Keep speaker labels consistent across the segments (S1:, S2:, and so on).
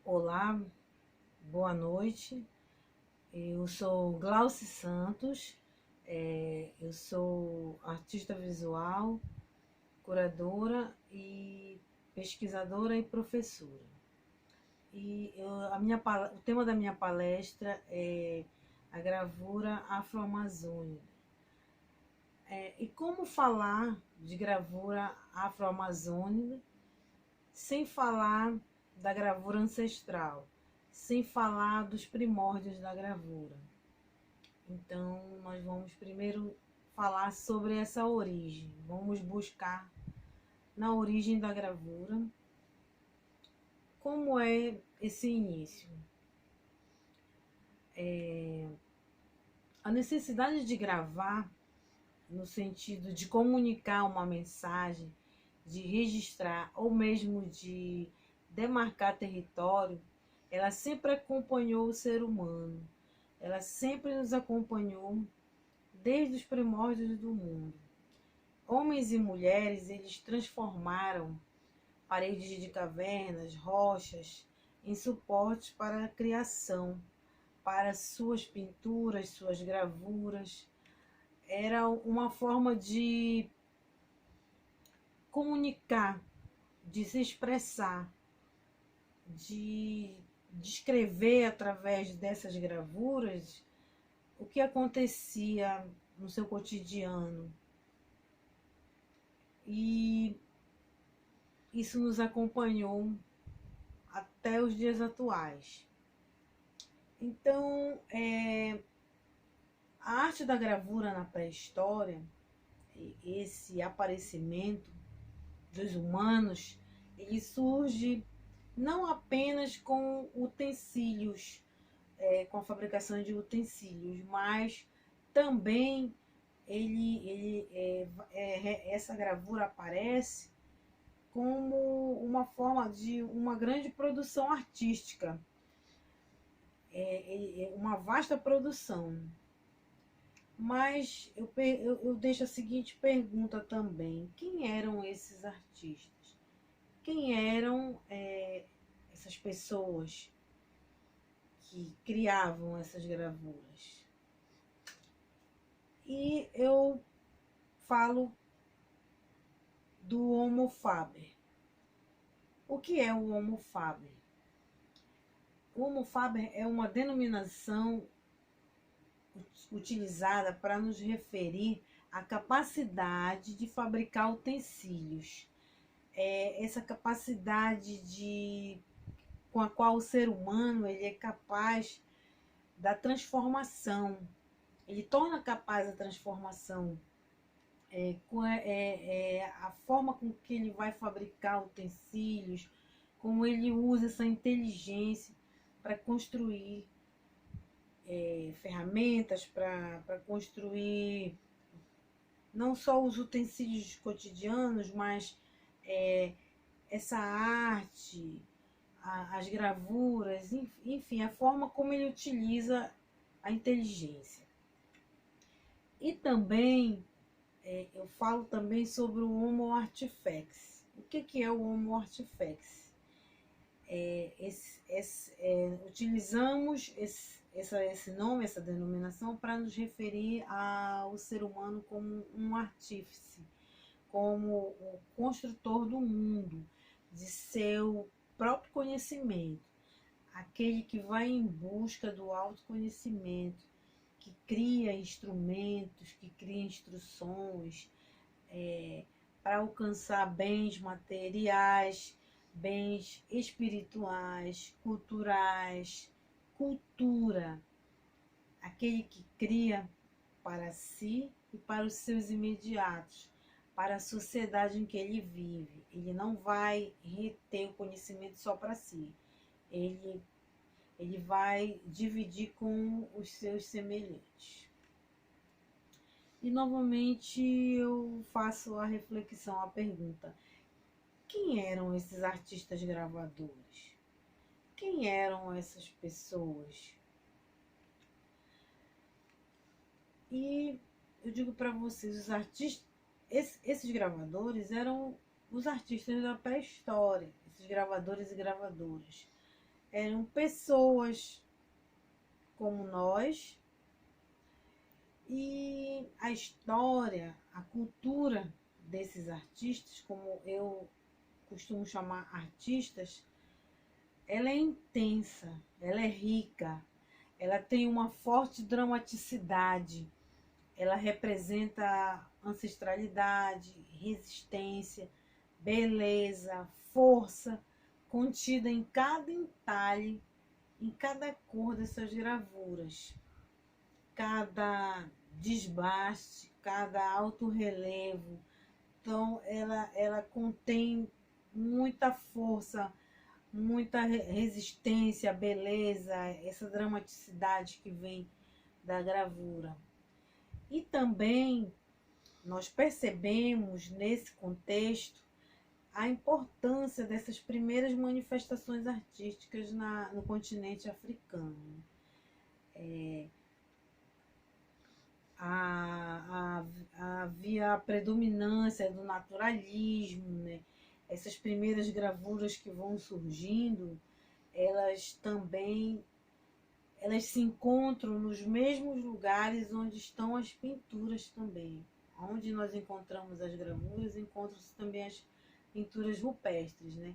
S1: Olá, boa noite. Eu sou Glauci Santos, eu sou artista visual, curadora e pesquisadora e professora. O tema da minha palestra é a gravura afro-amazônica. E como falar de gravura afro-amazônica sem falar da gravura ancestral, sem falar dos primórdios da gravura. Então, nós vamos primeiro falar sobre essa origem. Vamos buscar na origem da gravura como é esse início. A necessidade de gravar, no sentido de comunicar uma mensagem, de registrar ou mesmo de demarcar território, ela sempre acompanhou o ser humano. Ela sempre nos acompanhou desde os primórdios do mundo. Homens e mulheres, eles transformaram paredes de cavernas, rochas, em suportes para a criação, para suas pinturas, suas gravuras. Era uma forma de comunicar, de se expressar, de descrever através dessas gravuras o que acontecia no seu cotidiano. E isso nos acompanhou até os dias atuais. Então, a arte da gravura na pré-história, esse aparecimento dos humanos, ele surge não apenas com utensílios, com a fabricação de utensílios, mas também essa gravura aparece como uma forma de uma grande produção artística, uma vasta produção. Mas eu deixo a seguinte pergunta também: quem eram esses artistas? Quem eram essas pessoas que criavam essas gravuras? E eu falo do Homo faber. O que é o Homo faber? O Homo faber é uma denominação utilizada para nos referir à capacidade de fabricar utensílios. Essa capacidade com a qual o ser humano ele é capaz da transformação. Ele torna capaz a transformação. A forma com que ele vai fabricar utensílios, como ele usa essa inteligência para construir ferramentas, para construir não só os utensílios cotidianos, mas essa arte, as gravuras, enfim, a forma como ele utiliza a inteligência. E também eu falo também sobre o Homo artifex. O que é o Homo artifex? Utilizamos esse nome, essa denominação, para nos referir ao ser humano como um artífice, como o construtor do mundo, de seu próprio conhecimento, aquele que vai em busca do autoconhecimento, que cria instrumentos, que cria instruções para alcançar bens materiais, bens espirituais, culturais, cultura. Aquele que cria para si e para os seus imediatos, para a sociedade em que ele vive. Ele não vai reter o conhecimento só para si. Ele vai dividir com os seus semelhantes. E novamente eu faço a reflexão, a pergunta: quem eram esses artistas gravadores? Quem eram essas pessoas? E eu digo para vocês, os artistas, esses gravadores eram os artistas da pré-história, esses gravadores e gravadoras. eram pessoas como nós, e a história, a cultura desses artistas, como eu costumo chamar artistas, ela é intensa, ela é rica, ela tem uma forte dramaticidade, ela representa ancestralidade, resistência, beleza, força, contida em cada entalhe, em cada cor dessas gravuras, cada desbaste, cada alto relevo. Então, ela contém muita força, muita resistência, beleza, essa dramaticidade que vem da gravura. E também nós percebemos nesse contexto a importância dessas primeiras manifestações artísticas no continente africano. Havia a predominância do naturalismo, né? Essas primeiras gravuras que vão surgindo, elas se encontram nos mesmos lugares onde estão as pinturas também. Onde nós encontramos as gravuras, encontram-se também as pinturas rupestres, né?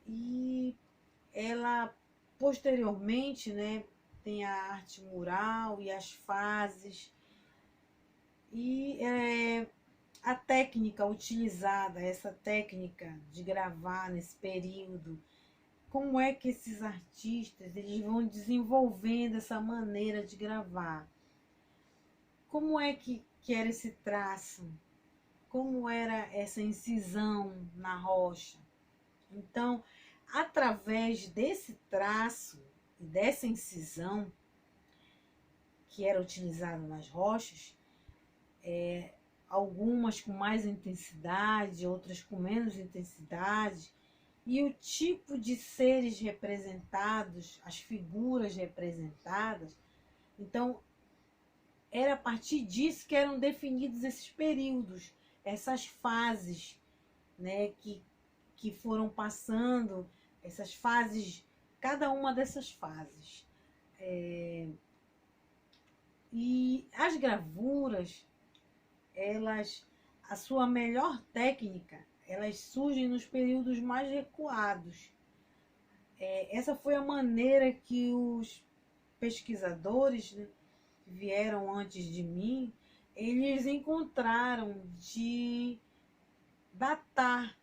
S1: E ela, posteriormente, né, tem a arte mural e as fases, e a técnica utilizada, essa técnica de gravar nesse período, como é que esses artistas eles vão desenvolvendo essa maneira de gravar? Como é que era esse traço? Como era essa incisão na rocha? Então, através desse traço e dessa incisão que era utilizado nas rochas, algumas com mais intensidade, outras com menos intensidade, e o tipo de seres representados, as figuras representadas. Então, era a partir disso que eram definidos esses períodos, essas fases, né, que foram passando, essas fases, cada uma dessas fases. E as gravuras, a sua melhor técnica, elas surgem nos períodos mais recuados. Essa foi a maneira que os pesquisadores, né, que vieram antes de mim, eles encontraram de datar.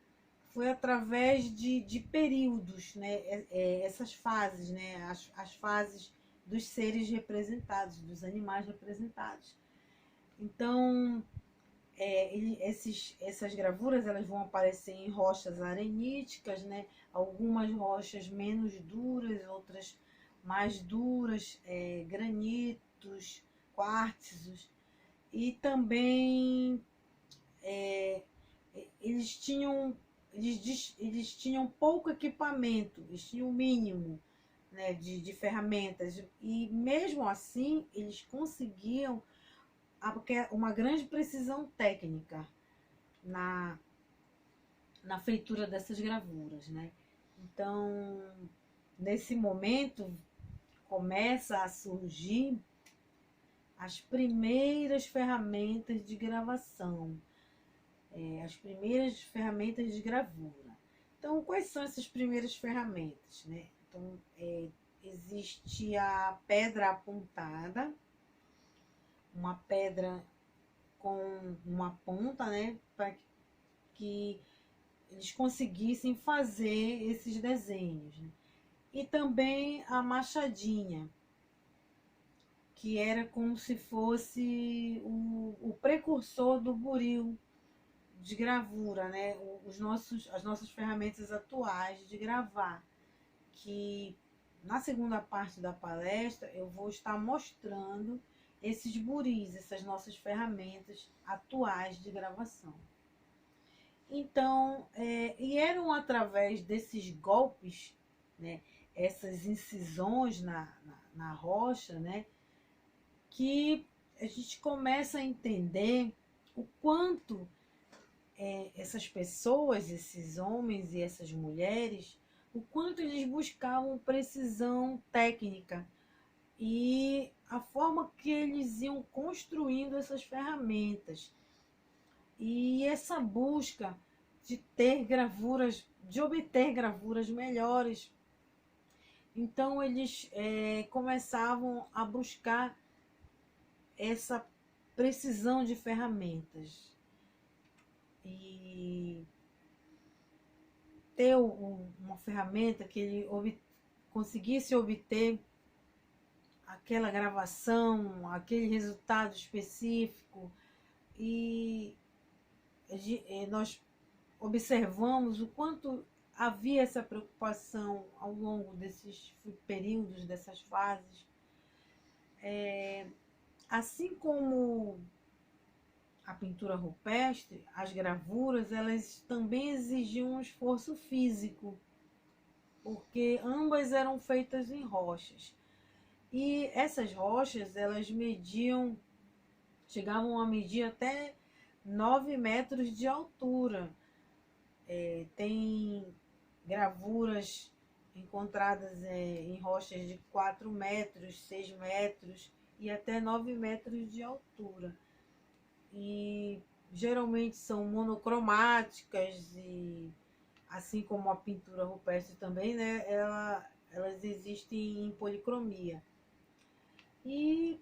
S1: Foi através de períodos, né, essas fases, né, as fases dos seres representados, dos animais representados. Então, essas gravuras elas vão aparecer em rochas areníticas, né? Algumas rochas menos duras, outras mais duras, granitos, quartzos. E também eles tinham pouco equipamento, eles tinham o mínimo, né, de ferramentas, e mesmo assim eles conseguiam uma grande precisão técnica na feitura dessas gravuras, né? Então, nesse momento, começa a surgir as primeiras ferramentas de gravação, as primeiras ferramentas de gravura. Então, quais são essas primeiras ferramentas, né? Então, existe a pedra apontada, uma pedra com uma ponta, né, para que eles conseguissem fazer esses desenhos, né? E também a machadinha, que era como se fosse o precursor do buril de gravura, né? As nossas ferramentas atuais de gravar, que na segunda parte da palestra eu vou estar mostrando esses buris, essas nossas ferramentas atuais de gravação. Então, e eram através desses golpes, né, essas incisões na rocha, né, que a gente começa a entender o quanto essas pessoas, esses homens e essas mulheres, o quanto eles buscavam precisão técnica e a forma que eles iam construindo essas ferramentas. E essa busca de ter gravuras, de obter gravuras melhores. Então eles começavam a buscar essa precisão de ferramentas e ter uma ferramenta que ele conseguisse obter aquela gravação, aquele resultado específico. E nós observamos o quanto havia essa preocupação ao longo desses períodos, dessas fases. Assim como a pintura rupestre, as gravuras, elas também exigiam um esforço físico, porque ambas eram feitas em rochas. E essas rochas, elas chegavam a medir até 9 metros de altura. Tem gravuras encontradas em rochas de 4 metros, 6 metros e até 9 metros de altura. E geralmente são monocromáticas, e assim como a pintura rupestre também, né, elas existem em policromia. E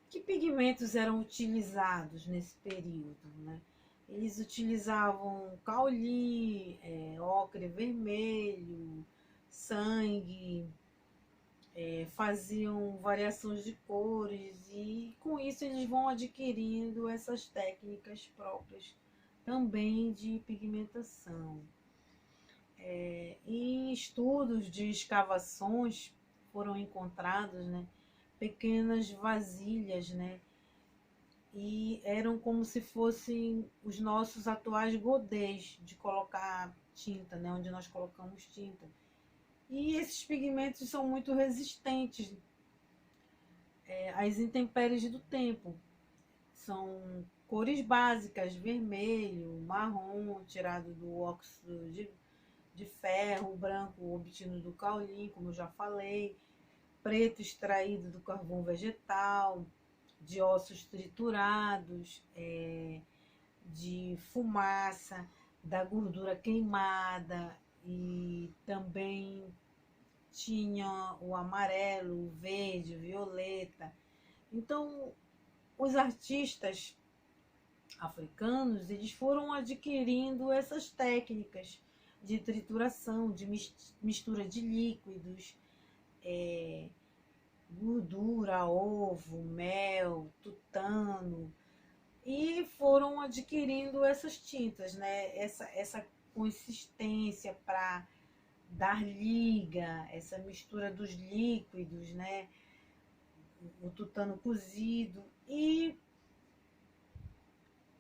S1: que pigmentos eram utilizados nesse período, né? Eles utilizavam cauli, ocre vermelho, sangue, faziam variações de cores e com isso eles vão adquirindo essas técnicas próprias também de pigmentação. Em estudos de escavações foram encontrados, né, pequenas vasilhas, né, e eram como se fossem os nossos atuais godês de colocar tinta, né, onde nós colocamos tinta. E esses pigmentos são muito resistentes às intempéries do tempo. São cores básicas, vermelho, marrom, tirado do óxido de ferro, branco obtido do cauli, como eu já falei, preto extraído do carvão vegetal, de ossos triturados, de fumaça, da gordura queimada, e também tinha o amarelo, o verde, o violeta. Então, os artistas africanos, eles foram adquirindo essas técnicas de trituração, de mistura de líquidos, gordura, ovo, mel, tutano, e foram adquirindo essas tintas, né? Essa consistência para dar liga, essa mistura dos líquidos, né? O tutano cozido. E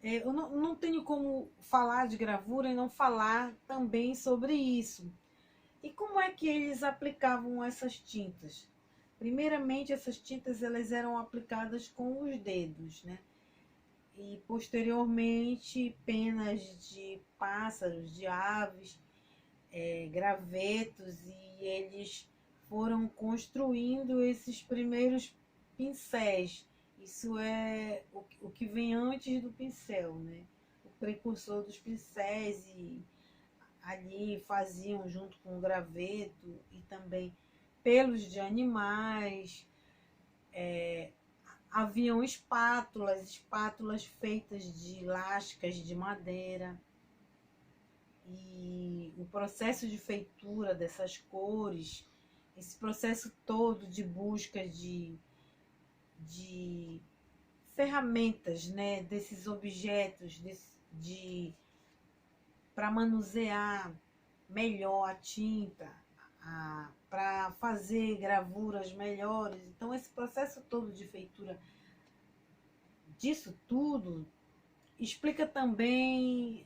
S1: eu não tenho como falar de gravura e não falar também sobre isso. E como é que eles aplicavam essas tintas? Primeiramente, essas tintas elas eram aplicadas com os dedos, né? E posteriormente penas de pássaros, de aves, gravetos, e eles foram construindo esses primeiros pincéis. Isso é o que vem antes do pincel, né? O precursor dos pincéis, e ali faziam junto com o graveto e também pelos de animais. Haviam espátulas feitas de lascas de madeira. E o processo de feitura dessas cores, esse processo todo de busca de ferramentas, né, desses objetos, para manusear melhor a tinta, para fazer gravuras melhores. Então, esse processo todo de feitura disso tudo explica também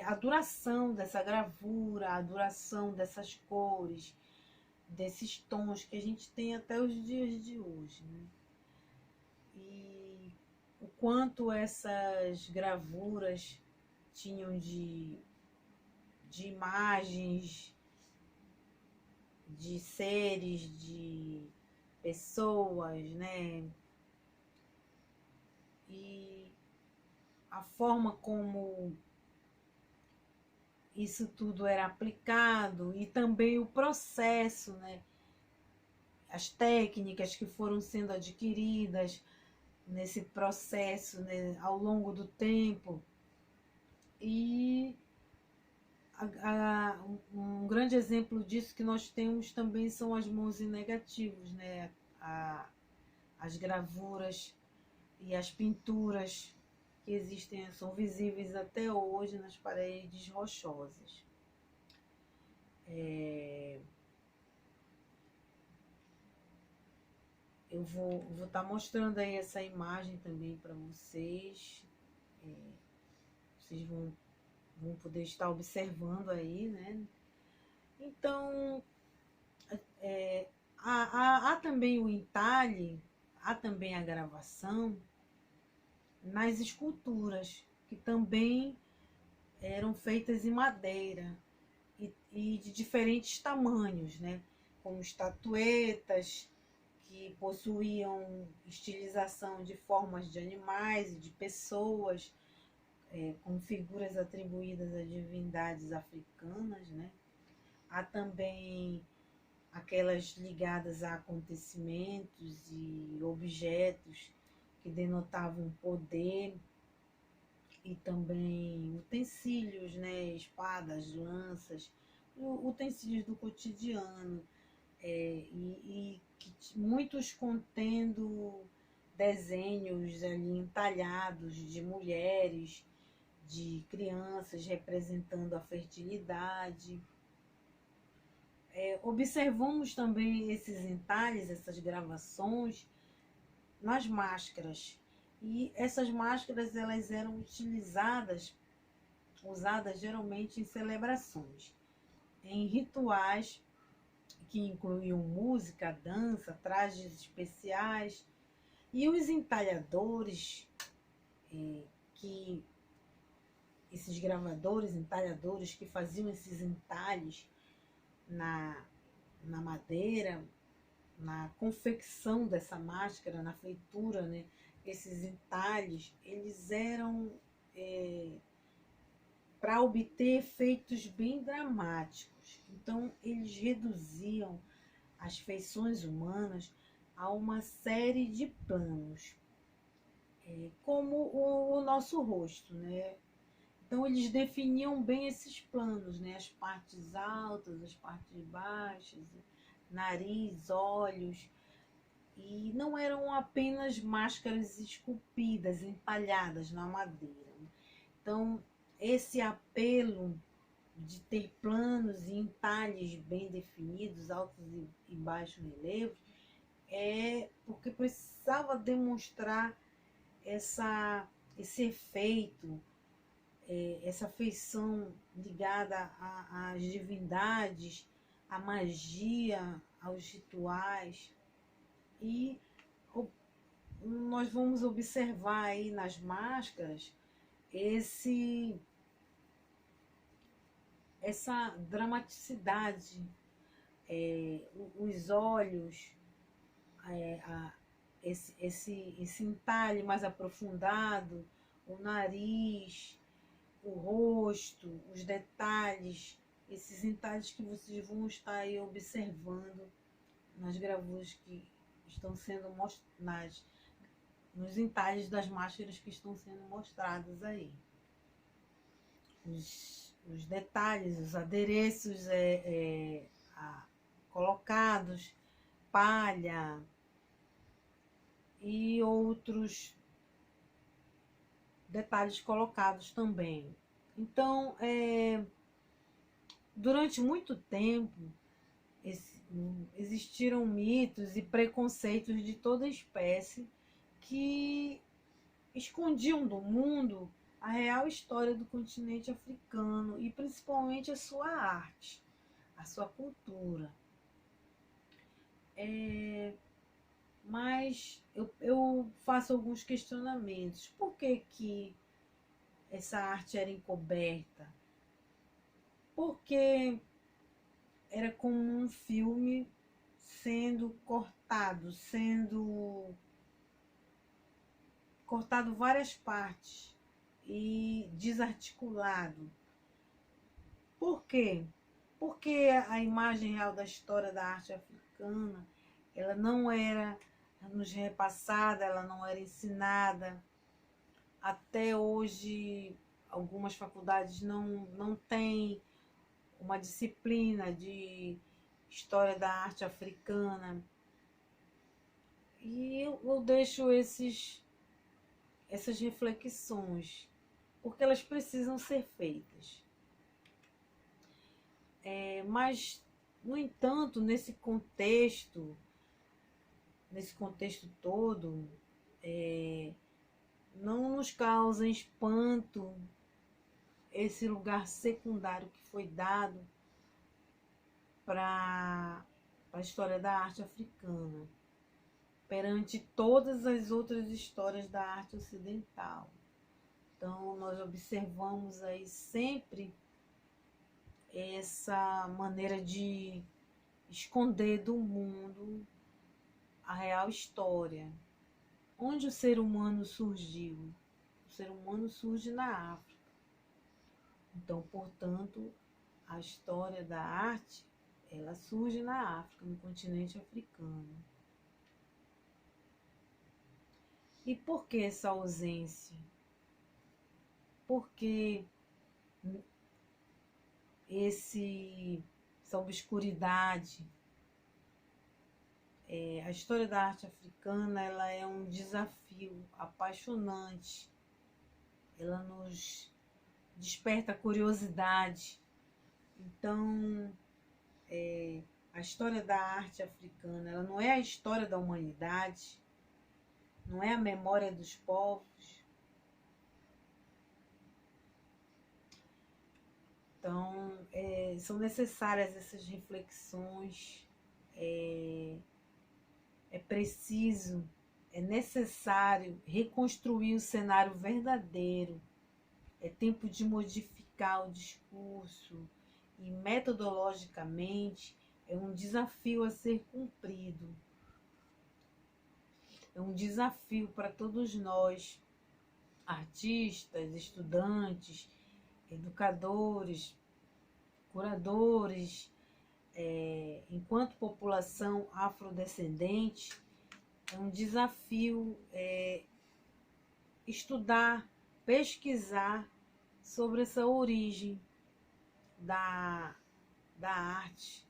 S1: a duração dessa gravura, a duração dessas cores, desses tons que a gente tem até os dias de hoje, né? E o quanto essas gravuras tinham de imagens de seres, de pessoas, né? E a forma como isso tudo era aplicado e também o processo, né? As técnicas que foram sendo adquiridas nesse processo, né? Ao longo do tempo. E um grande exemplo disso que nós temos também são as mãos em negativos, né? As gravuras e as pinturas que existem, são visíveis até hoje nas paredes rochosas. Eu vou estar mostrando aí essa imagem também para vocês. Vocês vão poder estar observando aí, né? Então, há também o entalhe, há também a gravação nas esculturas, que também eram feitas em madeira e de diferentes tamanhos, né? Como estatuetas que possuíam estilização de formas de animais e de pessoas, com figuras atribuídas a divindades africanas, né? Há também aquelas ligadas a acontecimentos e objetos que denotavam poder, e também utensílios, né? Espadas, lanças, utensílios do cotidiano, e muitos contendo desenhos ali entalhados de mulheres, de crianças representando a fertilidade. Observamos também esses entalhes, essas gravações nas máscaras. E essas máscaras, elas eram usadas geralmente em celebrações, em rituais que incluíam música, dança, trajes especiais. E os entalhadores, que esses gravadores, entalhadores que faziam esses entalhes na madeira, na confecção dessa máscara, na feitura, né? Esses entalhes, eles eram para obter efeitos bem dramáticos. Então, eles reduziam as feições humanas a uma série de planos, como o nosso rosto, né? Então, eles definiam bem esses planos, né? As partes altas, as partes baixas, nariz, olhos. E não eram apenas máscaras esculpidas, entalhadas na madeira. Então, esse apelo de ter planos e entalhes bem definidos, altos e baixos relevos, é porque precisava demonstrar esse efeito, essa feição ligada às divindades, à magia, aos rituais. E nós vamos observar aí nas máscaras essa dramaticidade, os olhos, esse entalhe mais aprofundado, o nariz, o rosto, os detalhes, esses entalhes que vocês vão estar aí observando nas gravuras que estão sendo mostradas, nos entalhes das máscaras que estão sendo mostradas aí. Os detalhes, os adereços colocados, palha e outros detalhes colocados também. Então, durante muito tempo, existiram mitos e preconceitos de toda espécie que escondiam do mundo a real história do continente africano e principalmente a sua arte, a sua cultura. Mas eu faço alguns questionamentos. Por que essa arte era encoberta? Porque era como um filme sendo cortado várias partes e desarticulado. Por quê? Porque a imagem real da história da arte africana, ela não era nos repassada, ela não era ensinada. Até hoje, algumas faculdades não têm uma disciplina de história da arte africana. E eu deixo essas reflexões, porque elas precisam ser feitas. Mas, no entanto, nesse contexto todo, não nos causa espanto esse lugar secundário que foi dado para a história da arte africana, perante todas as outras histórias da arte ocidental. Então, nós observamos aí sempre essa maneira de esconder do mundo a real história. Onde o ser humano surgiu? O ser humano surge na África. Então, portanto, a história da arte, ela surge na África, no continente africano. E por que essa ausência? Por que essa obscuridade? A história da arte africana, ela é um desafio apaixonante. Ela nos desperta a curiosidade. Então, a história da arte africana, ela não é a história da humanidade, não é a memória dos povos. Então, são necessárias essas reflexões, preciso, é necessário reconstruir o cenário verdadeiro, é tempo de modificar o discurso e metodologicamente é um desafio a ser cumprido. É um desafio para todos nós, artistas, estudantes, educadores, curadores, enquanto população afrodescendente, é um desafio estudar, pesquisar sobre essa origem da arte.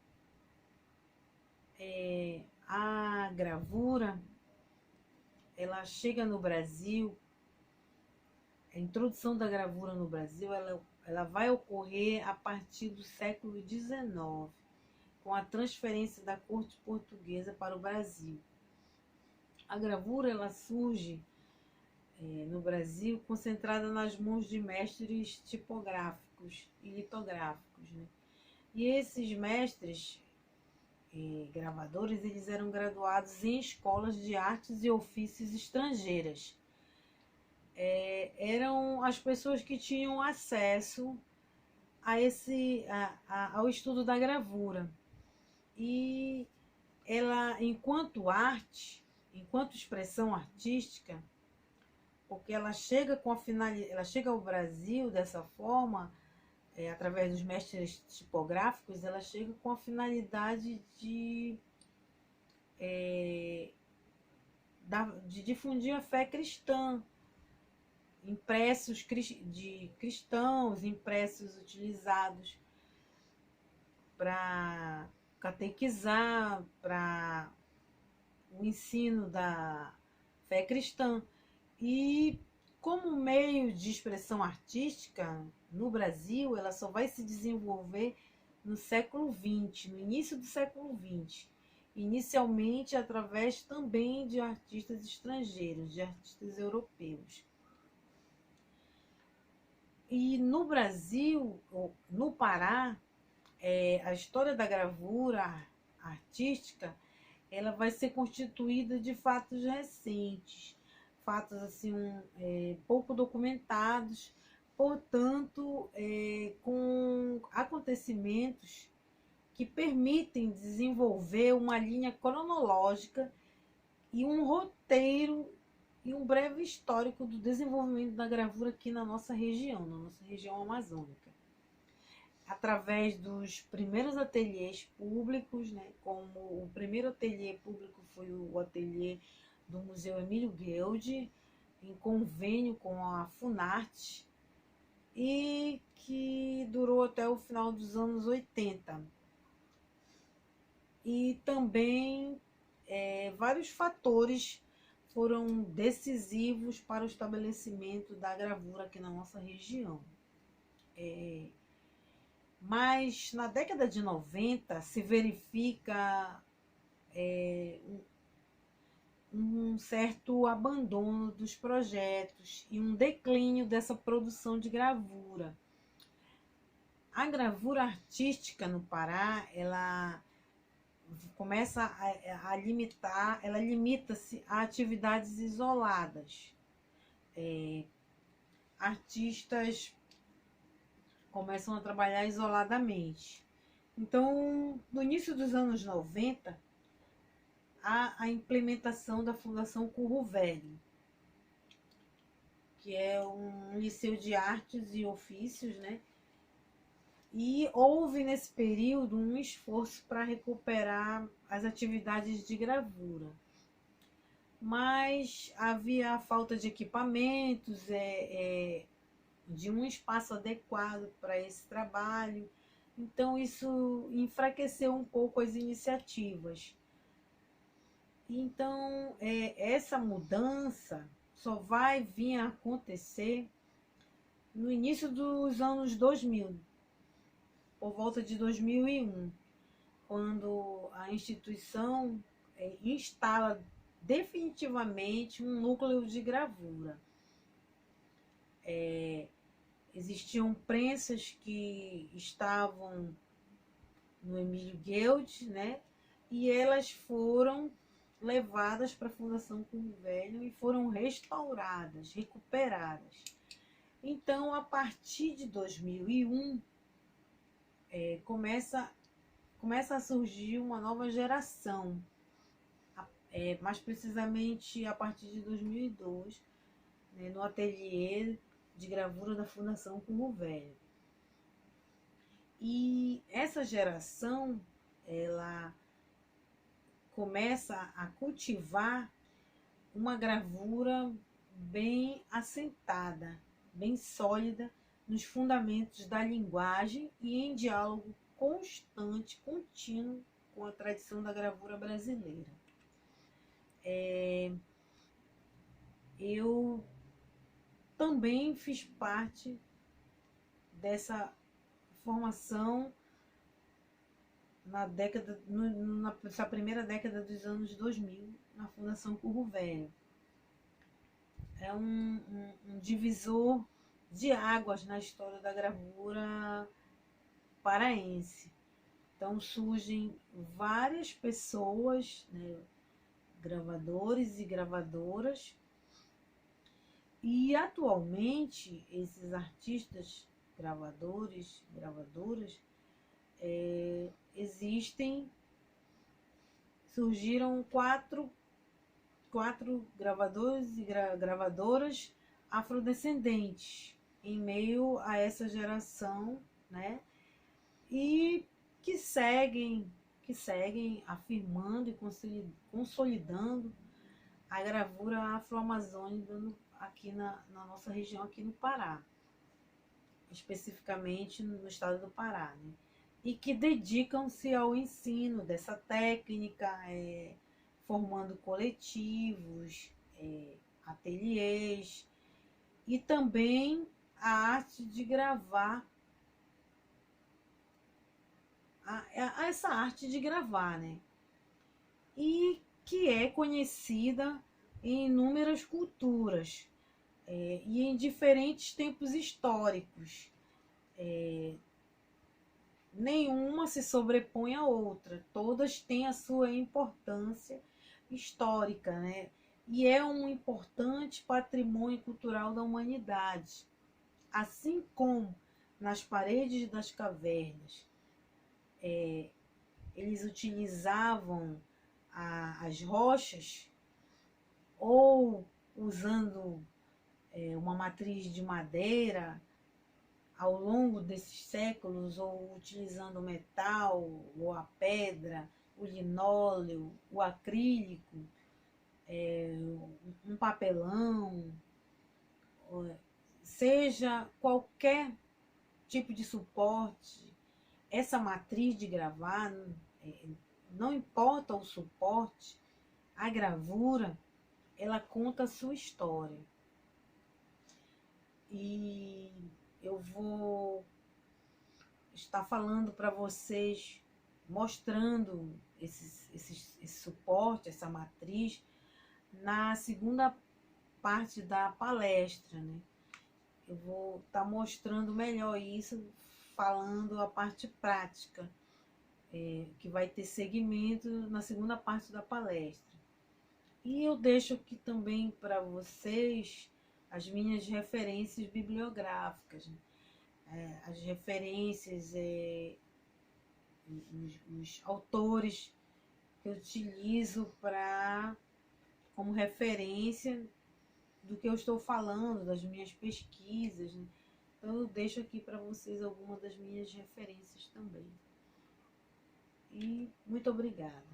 S1: A gravura, ela chega no Brasil, a introdução da gravura no Brasil, ela vai ocorrer a partir do século XIX, com a transferência da corte portuguesa para o Brasil. A gravura, ela surge no Brasil concentrada nas mãos de mestres tipográficos e litográficos, né? E esses mestres gravadores, eles eram graduados em escolas de artes e ofícios estrangeiras. Eram as pessoas que tinham acesso ao estudo da gravura. E ela, enquanto arte, enquanto expressão artística, porque ela chega ela chega ao Brasil dessa forma, através dos mestres tipográficos, ela chega com a finalidade de difundir a fé cristã, impressos de cristãos, impressos utilizados para catequizar, para o ensino da fé cristã. E como meio de expressão artística, no Brasil, ela só vai se desenvolver no século XX, no início do século XX. Inicialmente através também de artistas estrangeiros, de artistas europeus. E no Brasil, no Pará, a história da gravura artística, ela vai ser constituída de fatos recentes, fatos assim pouco documentados, portanto, com acontecimentos que permitem desenvolver uma linha cronológica e um roteiro e um breve histórico do desenvolvimento da gravura aqui na nossa região amazônica. Através dos primeiros ateliês públicos, né, como o primeiro ateliê público foi o ateliê do Museu Emílio Guild, em convênio com a Funarte, e que durou até o final dos anos 80. E também vários fatores foram decisivos para o estabelecimento da gravura aqui na nossa região. Mas na década de 90 se verifica um certo abandono dos projetos e um declínio dessa produção de gravura. A gravura artística no Pará, ela começa ela limita-se a atividades isoladas. Artistas começam a trabalhar isoladamente. Então, no início dos anos 90, há a implementação da Fundação Curro Velho, que é um liceu de artes e ofícios, né? E houve nesse período um esforço para recuperar as atividades de gravura. Mas havia falta de equipamentos, de um espaço adequado para esse trabalho. Então isso enfraqueceu um pouco as iniciativas. Então essa mudança só vai vir a acontecer no início dos anos 2000, por volta de 2001, quando a instituição instala definitivamente um núcleo de gravura. Existiam prensas que estavam no Emílio Guild, né? E elas foram levadas para a Fundação Curro Velho e foram restauradas, recuperadas. Então, a partir de 2001, começa a surgir uma nova geração, mais precisamente a partir de 2002, né, no ateliê de gravura da Fundação Curro Velho. E essa geração, ela começa a cultivar uma gravura bem assentada, bem sólida nos fundamentos da linguagem e em diálogo constante, contínuo com a tradição da gravura brasileira. Eu também fiz parte dessa formação nessa primeira década dos anos 2000, na Fundação Curro Velho. É um divisor de águas na história da gravura paraense. Então surgem várias pessoas, né, gravadores e gravadoras, e atualmente esses artistas, gravadores, gravadoras, surgiram quatro gravadores e gravadoras afrodescendentes em meio a essa geração, né? E que seguem afirmando e consolidando a gravura afro-amazônica aqui na nossa região, aqui no Pará, especificamente no estado do Pará, né? E que dedicam-se ao ensino dessa técnica, formando coletivos, ateliês, e também a arte de gravar, essa arte de gravar, né? E que é conhecida em inúmeras culturas, e em diferentes tempos históricos. Nenhuma se sobrepõe à outra, todas têm a sua importância histórica, né? E é um importante patrimônio cultural da humanidade. Assim como nas paredes das cavernas eles utilizavam as rochas ou usando uma matriz de madeira ao longo desses séculos, ou utilizando o metal, ou a pedra, o linóleo, o acrílico, um papelão, seja qualquer tipo de suporte, essa matriz de gravar, não importa o suporte, a gravura, ela conta a sua história. E eu vou estar falando para vocês, mostrando esse suporte, essa matriz, na segunda parte da palestra, né? Eu vou estar mostrando melhor isso, falando a parte prática, que vai ter segmento na segunda parte da palestra. E eu deixo aqui também para vocês as minhas referências bibliográficas, né? As referências, os autores que eu utilizo como referência do que eu estou falando, das minhas pesquisas, né? Então eu deixo aqui para vocês algumas das minhas referências também. E muito obrigada.